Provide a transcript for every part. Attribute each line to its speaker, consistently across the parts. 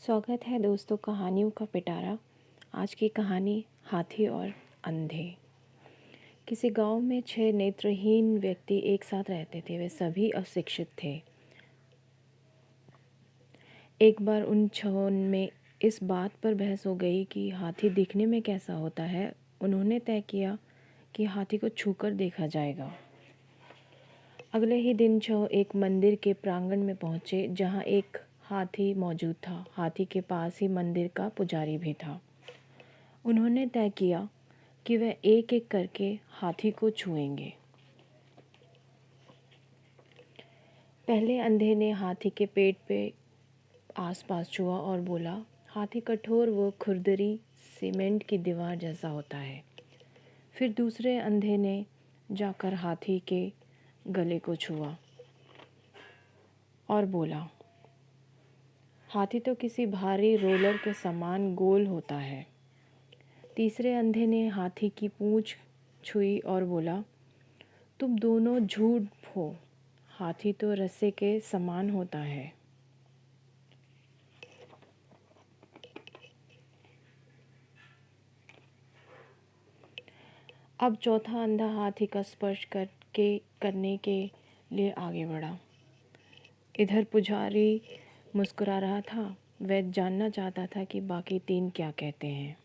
Speaker 1: स्वागत है दोस्तों कहानियों का पिटारा। आज की कहानी हाथी और अंधे। किसी गांव में 6 नेत्रहीन व्यक्ति एक साथ रहते थे। वे सभी अशिक्षित थे। एक बार उन 6 में इस बात पर बहस हो गई कि हाथी दिखने में कैसा होता है। उन्होंने तय किया कि हाथी को छूकर देखा जाएगा। अगले ही दिन 6 एक मंदिर के प्रांगण में पहुंचे जहां एक हाथी मौजूद था। हाथी के पास ही मंदिर का पुजारी भी था। उन्होंने तय किया कि वह एक एक करके हाथी को छुएंगे। पहले अंधे ने हाथी के पेट पे आसपास छुआ और बोला, हाथी कठोर व खुरदरी सीमेंट की दीवार जैसा होता है। फिर दूसरे अंधे ने जाकर हाथी के गले को छुआ और बोला, हाथी तो किसी भारी रोलर के समान गोल होता है। तीसरे अंधे ने हाथी की पूंछ छुई और बोला, तुम दोनों झूठ हो, हाथी तो रस्से के समान होता है। अब चौथा अंधा हाथी का स्पर्श करने के लिए आगे बढ़ा। इधर पुजारी मुस्कुरा रहा था। वह जानना चाहता था कि बाकी 3 क्या कहते हैं।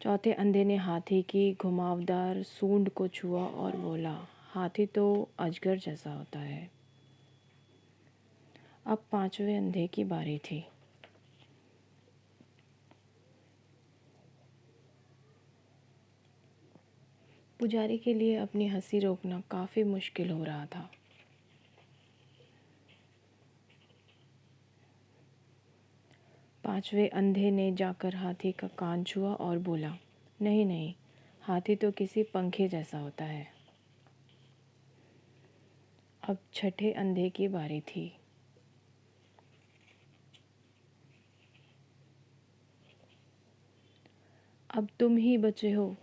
Speaker 1: चौथे अंधे ने हाथी की घुमावदार सूंड को छुआ और बोला, हाथी तो अजगर जैसा होता है। अब 5वें अंधे की बारी थी। पुजारी के लिए अपनी हंसी रोकना काफ़ी मुश्किल हो रहा था। पांचवें अंधे ने जाकर हाथी का कान छुआ और बोला, नहीं नहीं, हाथी तो किसी पंखे जैसा होता है। अब छठे अंधे की बारी थी। अब तुम ही बचे हो,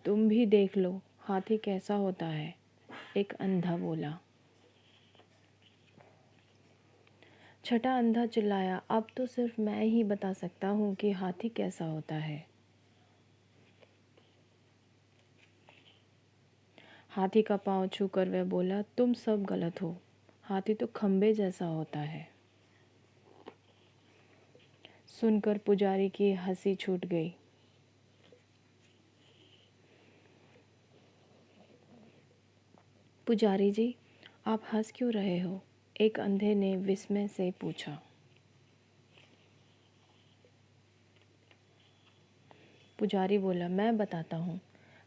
Speaker 1: तुम भी देख लो हाथी कैसा होता है, एक अंधा बोला। छठा अंधा चिल्लाया, अब तो सिर्फ मैं ही बता सकता हूँ कि हाथी कैसा होता है। हाथी का पाँव छूकर वह बोला, तुम सब गलत हो, हाथी तो खंबे जैसा होता है। सुनकर पुजारी की हंसी छूट गई। पुजारी जी, आप हंस क्यों रहे हो? एक अंधे ने विस्मय से पूछा। पुजारी बोला, मैं बताता हूँ,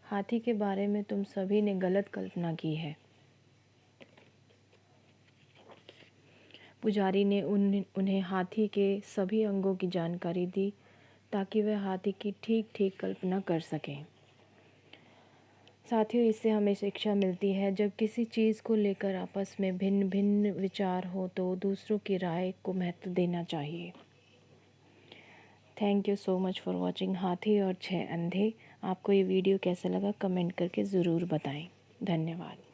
Speaker 1: हाथी के बारे में तुम सभी ने गलत कल्पना की है। पुजारी ने उन्हें हाथी के सभी अंगों की जानकारी दी ताकि वह हाथी की ठीक ठीक कल्पना कर सकें। साथियों, इससे हमें शिक्षा मिलती है, जब किसी चीज़ को लेकर आपस में भिन्न भिन्न विचार हो तो दूसरों की राय को महत्व देना चाहिए। Thank you so much for watching हाथी और 6 अंधे। आपको ये वीडियो कैसा लगा कमेंट करके ज़रूर बताएं। धन्यवाद।